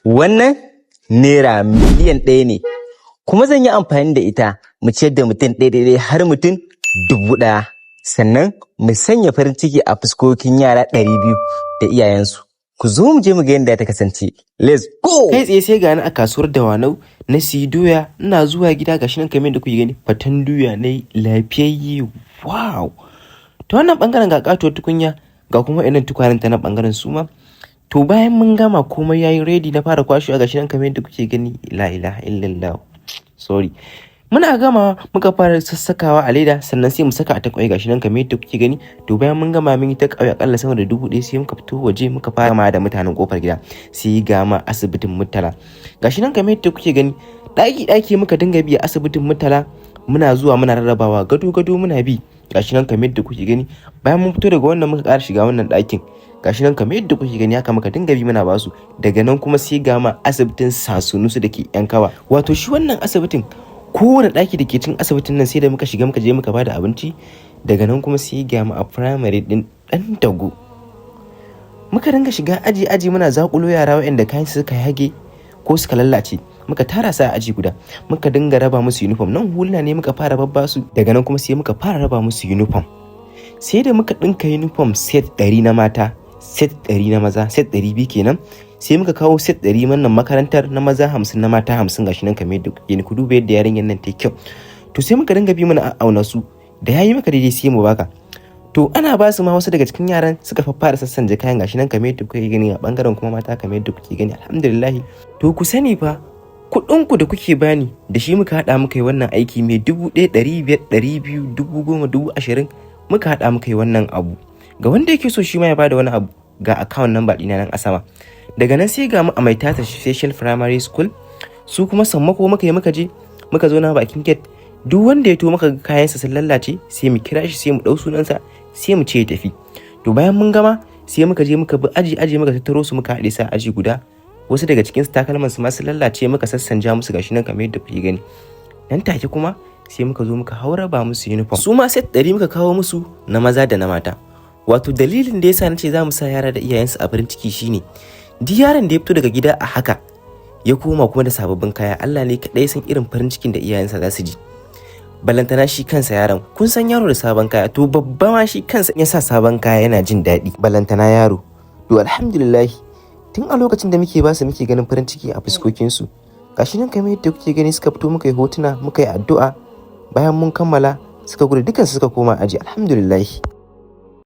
Wannan naira miliyan 1 ne, kuma zan yi amfani da ita mu ciyar da mutum ɗaya har mutum 1000, sannan mu sanya farin ciki a fuskokin yara 200 da iyayensu. Ku zo mu je mu ga yadda ta kasance. Let's go! Kai tsaye sai gani a kasuwar Dawanau na siyi doya, ina zuwa gida gashi nan kamar da kuke gani fatan doya ne lafiyayye. Wow! Ta wannan bangaren ga katuwar tukunya, ga kuma irin tukwanen ta na bangaren suma. To bayan mun gama komai yayi ready na fara kwashewa gashi nan kamar da kuke gani. La ilaha illallah. Sorry. Muna gama muka fara sassakawa a leda, sannan sai mu saka a takwai gashi nan kamar yadda kuke gani. To bayan mun gama mun yi ta kauye akalla sama da 1000 sai muka fito waje muka fara ma da mutanen kofar gida. Sai ga ma asibitin Murtala. Gashi nan kamar yadda kuke gani, daki muka dinga bi a asibitin Murtala, muna zuwa muna rarrabawa gado muna bi. Gashi nan kamar yadda kuke gani. Bayan mun fito daga wannan muka ƙara shiga wannan ɗakin. Gashi nan kamar yadda kuke gani haka muka dinga bi muna basu. Daga nan kuma sai ga ma asibitin Sasunusu dake Yankawa. Wato shi wannan asibitin, kowane ɗaki da ke cin asibitin nan sai da muka shiga muka je muka bada abinci. Daga nan kuma sai ga mu a primary din Dan Dago. Muka dinga shiga aji muna zakulo yara waɗanda kayan su suka yage ko suka lallace, muka tara su a aji guda, muka dinga raba musu uniform. Nan huluna ne muka fara babba su. Daga nan kuma sai muka fara raba musu uniform. Sai da muka dinka uniform set 100 na mata, set 100 na maza, set 200 kenan. Sai muka kawo set 100 wannan makarantar na maza 50 na mata 50 gashi nan kamar yadda kuke ku duba yadda yarinyar nan ta kyau. To sai muka dinga bi mana auna su, da yayi maka daidai sai mu baka. To ana ba su ma wasu daga cikin yaran suka fara sassanje kayan gashi nan kamar yadda kuke gani, a bangaren kuma mata kamar yadda kuke gani. Alhamdulillah. To ku sani fa, kuɗin ku da kuke bani da shi muka hada muka yi wannan aiki mai 1500, 200, 10,000, 20,000 muka hada muka yi wannan abu. Ga wanda yake so shi ma ya bada wani abu, ga account number ɗina nan a sama. Daga nan sai ga mu a Maitata Special Primary School, su kuma sammako muka yi muka je muka zo na bakin gate. Duk wanda ya to maka kayansa sun lallace sai mu kira shi sai mu dau sunansa sai mu ce ya tafi. To bayan mun gama sai muka je muka bi aji muka tattaro su muka haɗe sa aji guda. Wasu daga cikin su takalman su ma sun lallace muka sassanja musu gashi nan kamar yadda kuke gani. Nan take kuma sai muka zo muka haura ba musu uniform. Su ma set 100 muka kawo musu na maza da na mata. Wato dalilin da yasa nace za mu sa yara da iyayensu a farin ciki shine duk yaron da ya fito daga gida a haka ya koma kuma da sababbin kaya, Allah ne kadai san irin farin cikin da iyayensa za su ji. Balantana shi kansa yaron, kun san yaro da sabon kaya, to babba ma shi kansa ya sa sabon kaya yana jin daɗi, balantana yaro. To alhamdulillah, tun a lokacin da muke ba su muke ganin farin ciki a fuskokinsu. Gashi nan kamar yadda kuke gani suka fito muka yi hotuna muka yi addu'a. Bayan mun kammala suka gudu dukansu suka koma aji, alhamdulillah.